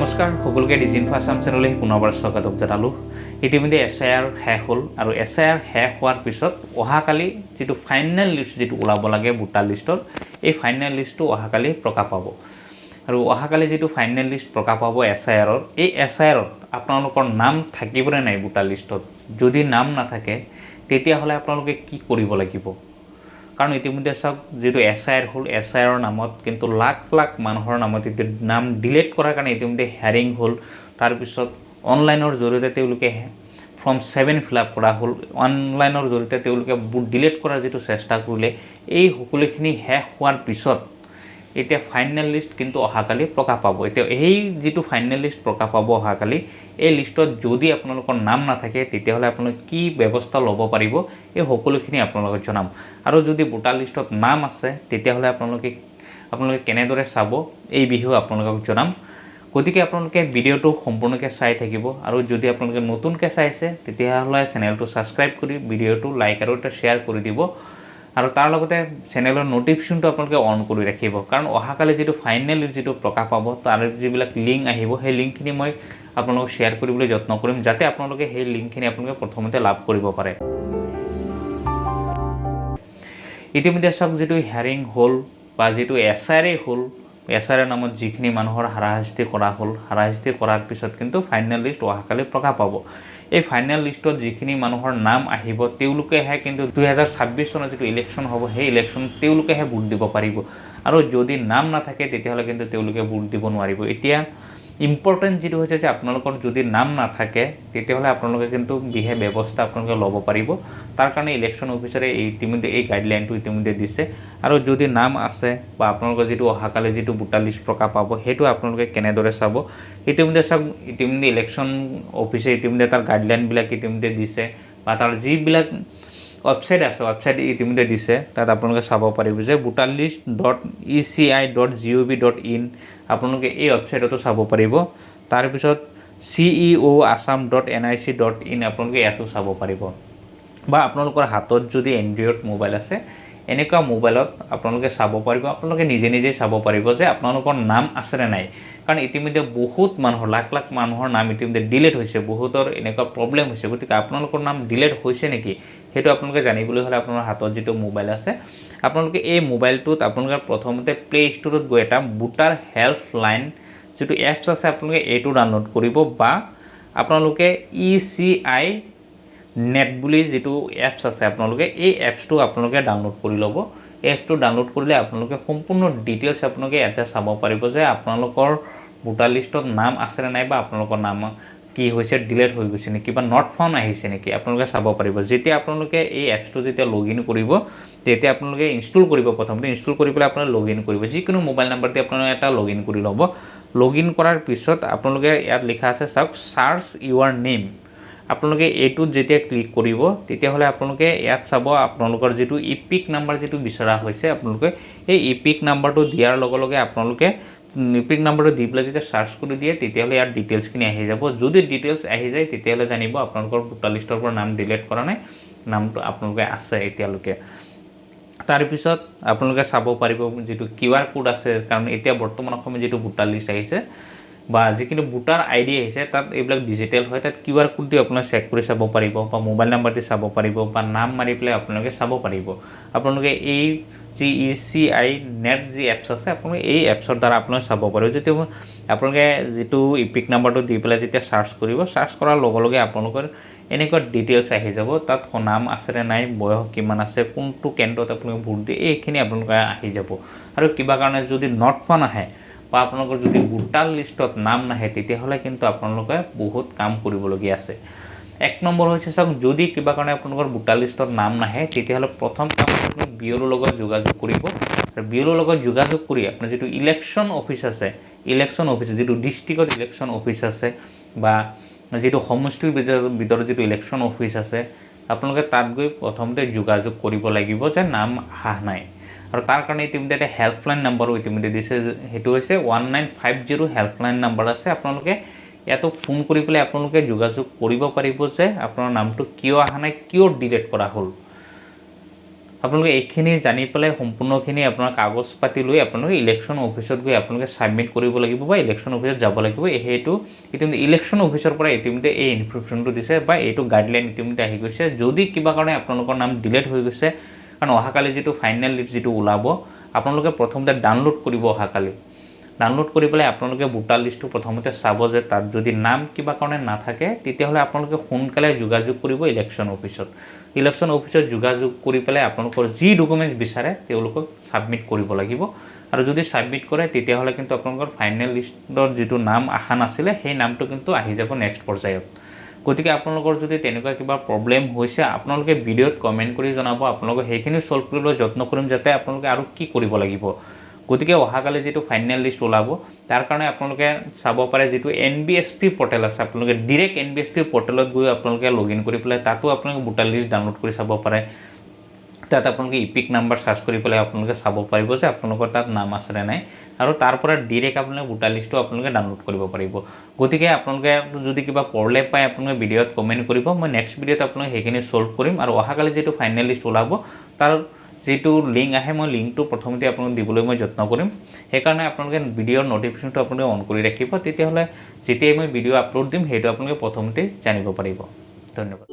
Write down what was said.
নমস্কাৰ সকলোকে ডিজিনফো আসাম চেনেললৈ পুনৰবাৰ স্বাগতম জনালোঁ। ইতিমধ্যে SIR শেষ হ'ল আৰু SIR শেষ হোৱাৰ পিছত অহাকালি যিটো ফাইনেল লিষ্ট যিটো ওলাব লাগে ভোটাৰ লিষ্টৰ এই ফাইনেল লিষ্টটো অহাকালি প্ৰকাশ পাব আৰু অহাকালি যিটো ফাইনেল লিষ্ট প্ৰকাশ পাব SIR এই SIR আপোনালোকৰ নাম থাকিবনে নাই ভোটাৰ লিষ্টত। যদি নাম নাথাকে তেতিয়াহ'লে আপোনালোকে কি কৰিব লাগিব, কাৰণ ইতিমধ্যে চাওক যেটো SIR হল SIR নামত কিন্তু লাখ লাখ মানুহৰ নামত নাম ডিলিট কৰাৰ কাৰণে ইতিমধ্যে হেয়াৰিং হল। তাৰ পিছত অনলাইনৰ জৰিয়তে তেওঁলোকে ফৰ্ম 7 ফিল আপ কৰা হল। অনলাইনৰ জৰিয়তে তেওঁলোকে বুট ডিলিট কৰাৰ যেটো চেষ্টা কৰিলে এই সকলোখিনি শেষ হোৱাৰ পিছত এতিয়া ফাইনেল লিষ্ট কিন্তু অহাকালি প্ৰকাশ পাব। এতিয়া এই যেটো ফাইনেল লিষ্ট প্ৰকাশ পাব অহাকালি এই লিষ্টত যদি আপোনালোকৰ নাম নাথাকে তেতিয়াহ'লে আপোনালোকে কি ব্যৱস্থা ল'ব পাৰিব এই সকলোখিনি আপোনালোকক জনাম। আৰু যদি ভোটাৰ লিষ্টত নাম আছে তেতিয়াহ'লে আপোনালোকে কেনেদৰে চাব এই বিষয়ে আপোনালোকক জনাম। গতিকে আপোনালোকে ভিডিঅ'টো সম্পূৰ্ণকৈ চাই থাকিব আৰু যদি আপোনালোকে নতুনকৈ চাইছে তেতিয়াহ'লে চেনেলটো ছাবস্ক্ৰাইব কৰি ভিডিঅ'টো লাইক আৰু এটা শ্বেয়াৰ কৰি দিব আৰু তাৰ লগতে চেনেলৰ নটিফিকেশ্যনটো আপোনালোকে অন কৰি ৰাখিব, কাৰণ অহাকালি যেটো ফাইনেল যেটো প্ৰকাশ পাব তাৰ যিবিলাক লিংক আহিব সেই লিংকখিনি মই আপোনালোকক শ্বেয়াৰ কৰিবলৈ যত্ন কৰিম যাতে আপোনালোকে সেই লিংকখিনি আপোনালোকে প্ৰথমতে লাভ কৰিব পাৰে। ইতিমধ্যে চাওক যেটো হেয়াৰিং হল বা যেটো SIR হল, SIR নামত যিখিনি মানুহৰ হাৰাশাস্তি কৰা হল, হাৰাশাস্তি কৰাৰ পিছত কিন্তু ফাইনেল লিষ্ট অহাকালি প্ৰকাশ পাব। এই ফাইনেল লিষ্টত যিখিনি মানুহৰ নাম আহিব তেওঁলোকেহে কিন্তু 2026 চনৰ যেটো ইলেকশ্যন হ'ব সেই ইলেকশ্যনত তেওঁলোকেহে ভোট দিব পাৰিব আৰু যদি নাম নাথাকে তেতিয়াহ'লে কিন্তু তেওঁলোকে ভোট দিব নোৱাৰিব। এতিয়া ইম্পৰ্টেণ্ট যেটো হৈছে যে আপোনালোকৰ যদি নাম নাথাকে তেতিয়াহ'লে আপোনালোকে কিন্তু বিশেষ ব্যৱস্থা আপোনালোকে ল'ব পাৰিব। তাৰ কাৰণে ইলেকশ্যন অফিচাৰে ইতিমধ্যে এই গাইডলাইনটো ইতিমধ্যে দিছে আৰু যদি নাম আছে বা আপোনালোকৰ যেটো অহাকালি যেটো ভোটাৰ লিষ্ট প্ৰকাশ পাব সেইটো আপোনালোকে কেনেদৰে চাব ইতিমধ্যে চাওক। ইতিমধ্যে ইলেকশ্যন অফিচে ইতিমধ্যে তাৰ গাইডলাইনবিলাক ইতিমধ্যে দিছে বা তাৰ যিবিলাক ৱেবছাইট আছে ৱেবছাইট ইতিমধ্যে দিছে। তাত আপোনালোকে চাব পাৰিব যে voterlist.eci.gov.in আপোনালোকে এই ৱেবছাইটতো চাব পাৰিব। তাৰপিছত ceoassam.nic.in আপোনালোকে ইয়াতো চাব পাৰিব বা আপোনালোকৰ হাতত যদি এণ্ড্ৰইড মোবাইল আছে এনেকুৱা মোবাইলত আপোনালোকে চাব পাৰিব। আপোনালোকে নিজে নিজে চাব পাৰিব যে আপোনালোকৰ নাম আছে নে নাই, কাৰণ ইতিমধ্যে বহুত মানুহৰ লাখ লাখ মানুহৰ নাম ইতিমধ্যে ডিলিট হৈছে, বহুতৰ এনেকুৱা প্ৰব্লেম হৈছে। গতিকে আপোনালোকৰ নাম ডিলিট হৈছে নেকি সেইটো আপোনালোকে জানিবলৈ হ'লে আপোনাৰ হাতত যেটো মোবাইল আছে আপোনালোকে এই মোবাইলটোত আপোনালোকে প্ৰথমতে প্লে ষ্টৰত গৈ এটা ভোটাৰ হেল্পলাইন যেটো এপছ আছে আপোনালোকে এইটো ডাউনলোড কৰিব বা আপোনালোকে ECI নেট বুলি যেটো এপছ আছে আপোনালোকে এই এপছটো আপোনালোকে ডাউনলোড কৰি ল'ব। এপছটো ডাউনলোড কৰিলে আপোনালোকে সম্পূৰ্ণ ডিটেইলছ আপোনালোকে ইয়াতে চাব পাৰিব যে আপোনালোকৰ ভোটাৰ লিষ্টত নাম আছে নে নাই বা আপোনালোকৰ নাম কি হৈছে, ডিলিট হৈ গৈছে নেকি বা নট ফাউণ্ড আহিছে নেকি আপোনালোকে চাব পাৰিব। যেতিয়া আপোনালোকে এই এপছটো যেতিয়া লগইন কৰিব তেতিয়া আপোনালোকে ইনষ্টল কৰিব। প্ৰথমতে ইনষ্টল কৰি পেলাই আপোনালোকে লগইন কৰিব, যিকোনো মোবাইল নাম্বাৰ দি আপোনালোকে এটা লগইন কৰি ল'ব। লগইন কৰাৰ পিছত আপোনালোকে ইয়াত লিখা আছে চাওক চাৰ্চ ইউৰ নেম। আপোনালোকে এইটোত যেতিয়া ক্লিক কৰিব তেতিয়াহ'লে আপোনালোকে ইয়াত চাব আপোনালোকৰ যেটো ইপিক নাম্বাৰ যেটো বিচৰা হৈছে আপোনালোকে এই ইপিক নাম্বাৰটো দিয়াৰ লগে লগে আপোনালোকে ইপিক নাম্বাৰটো দি পেলাই যেতিয়া চাৰ্চ কৰি দিয়ে তেতিয়াহ'লে ইয়াত ডিটেইলছখিনি আহি যাব। যদি ডিটেইলছ আহি যায় তেতিয়াহ'লে জানিব আপোনালোকৰ ভোটাৰ লিষ্টৰ পৰা নাম ডিলিট কৰা নাই, নামটো আপোনালোকে আছে এতিয়ালৈকে। তাৰপিছত আপোনালোকে চাব পাৰিব যেটো QR কোড আছে, কাৰণ এতিয়া বৰ্তমান সময়ত যেটো ভোটাৰ লিষ্ট আহিছে বা যিখিনি ভোটাৰ ID আহিছে তাত এইবিলাক ডিজিটেল হয়। তাত QR কোড দি আপোনালোকে চেক কৰি চাব পাৰিব বা মোবাইল নাম্বাৰ দি চাব পাৰিব বা নাম মাৰি পেলাই আপোনালোকে চাব পাৰিব। আপোনালোকে এই যি ECI নেট যি এপছ আছে আপোনালোকে এই এপছৰ দ্বাৰা আপোনালোকে চাব পাৰিব। যেতিয়া আপোনালোকে যেটো ইপিক নাম্বাৰটো দি পেলাই যেতিয়া চাৰ্চ কৰিব, চাৰ্চ কৰাৰ লগে লগে আপোনালোকৰ এনেকুৱা ডিটেইলছ আহি যাব। তাত নাম আছে নে নাই, বয়স কিমান আছে, কোনটো কেন্দ্ৰত আপোনালোকে ভোট দিয়ে এইখিনি আপোনালোকে আহি যাব। আৰু কিবা কাৰণে যদি নট ফাউণ্ড আহে বা আপোনালোকৰ যদি ভোটাৰ লিষ্টত নাম নাহে তেতিয়াহ'লে কিন্তু আপোনালোকে বহুত কাম কৰিবলগীয়া আছে। এক নম্বৰ হৈছে চাওক, যদি কিবা কাৰণে আপোনালোকৰ ভোটাৰ লিষ্টত নাম নাহে তেতিয়াহ'লে প্ৰথম কাম আপুনি BLOৰ লগত যোগাযোগ কৰিব। আৰু BLOৰ লগত যোগাযোগ কৰি আপোনাৰ যেটো ইলেকশ্যন অফিচ আছে, ইলেকশ্যন অফিচ যেটো ডিষ্ট্ৰিক্টত ইলেকশ্যন অফিচ আছে বা যেটো সমষ্টিৰ ভিতৰত যেটো ইলেকশ্যন অফিচ আছে আপোনালোকে তাত গৈ প্ৰথমতে যোগাযোগ কৰিব লাগিব যে নাম অহা নাই। আৰু তাৰ কাৰণে ইতিমধ্যে এটা হেল্পলাইন নাম্বাৰো ইতিমধ্যে দিছে, সেইটো হৈছে 1950 হেল্পলাইন নাম্বাৰ আছে। আপোনালোকে ইয়াতো ফোন কৰি পেলাই আপোনালোকে যোগাযোগ কৰিব পাৰিব যে আপোনাৰ নামটো কিয় অহা নাই, কিয় ডিলিট কৰা হ'ল। আপোনালোকে এইখিনি জানি পেলাই সম্পূৰ্ণখিনি আপোনাৰ কাগজ পাতি লৈ আপোনালোকে ইলেকশ্যন অফিচত গৈ আপোনালোকে ছাবমিট কৰিব লাগিব বা ইলেকশ্যন অফিচত যাব লাগিব। সেইটো ইতিমধ্যে ইলেকশ্যন অফিচৰ পৰা ইতিমধ্যে এই ইনফৰমেশ্যনটো দিছে বা এইটো গাইডলাইন ইতিমধ্যে আহি গৈছে। যদি কিবা কাৰণে আপোনালোকৰ নাম ডিলেট হৈ গৈছে, কাৰণ অহাকালি যিটো ফাইনেল লিষ্ট যিটো ওলাব, আপোনালোকে প্ৰথমতে ডাউনলোড কৰিব। অহাকালি ডাউনলোড কৰি পেলাই আপোনালোকে ভোটাৰ লিষ্টটো প্ৰথমতে চাব যে তাত যদি নাম কিবা কাৰণে নাথাকে তেতিয়াহ'লে আপোনালোকে সোনকালে যোগাযোগ কৰিব ইলেকশ্যন অফিচত। ইলেকশ্যন অফিচত যোগাযোগ কৰি পেলাই আপোনালোকৰ যি ডকুমেণ্টছ বিচাৰে তেওঁলোকক ছাবমিট কৰিব লাগিব। আৰু যদি ছাবমিট কৰে তেতিয়াহ'লে কিন্তু আপোনালোকৰ ফাইনেল লিষ্টৰ যিটো নাম আহা নাছিলে সেই নামটো কিন্তু আহি যাব নেক্সট পৰ্যায়ত। গতিকে আপোনালোকৰ যদি তেনেকুৱা কিবা প্ৰব্লেম হৈছে আপোনালোকে ভিডিঅ'ত কমেণ্ট কৰি জনাব। আপোনালোকে সেইখিনি ছল্ভ কৰিবলৈ যত্ন কৰিম যাতে আপোনালোকে আৰু কি কৰিব লাগিব। গতিকে অহাকালি যিটো ফাইনেল লিষ্ট ওলাব তাৰ কাৰণে আপোনালোকে চাব পাৰে যিটো NBSP পৰ্টেল আছে, আপোনালোকে ডিৰেক্ট NBSP পৰ্টেলত গৈ আপোনালোকে লগইন কৰি পেলাই তাতো আপোনালোকে ভোটাৰ লিষ্ট ডাউনলোড কৰি চাব পাৰে। তাত আপোনালোকে ইপিক নাম্বাৰ চাৰ্চ কৰি পেলাই আপোনালোকে চাব পাৰিব যে আপোনালোকৰ তাত নাম আছে নে নাই, আৰু তাৰ পৰা ডিৰেক্ট আপোনালোকে ভোটাৰ লিষ্টটো আপোনালোকে ডাউনলোড কৰিব পাৰিব। গতিকে আপোনালোকে যদি কিবা প্ৰব্লেম পায় আপোনালোকে ভিডিঅ'ত কমেণ্ট কৰিব, মই নেক্সট ভিডিঅ'ত আপোনালোকে সেইখিনি ছল্ভ কৰিম। আৰু অহাকালি যিটো ফাইনেল লিষ্ট ওলাব তাৰ যিটো লিংক আহে মই লিংকটো প্ৰথমতে আপোনালোক দিবলৈ মই যত্ন কৰিম। সেইকাৰণে আপোনালোকে ভিডিঅ'ৰ নটিফিকেশ্যনটো আপোনালোকে অন কৰি ৰাখিব, তেতিয়াহ'লে যেতিয়াই মই ভিডিঅ' আপলোড দিম সেইটো আপোনালোকে প্ৰথমতে জানিব পাৰিব। ধন্যবাদ।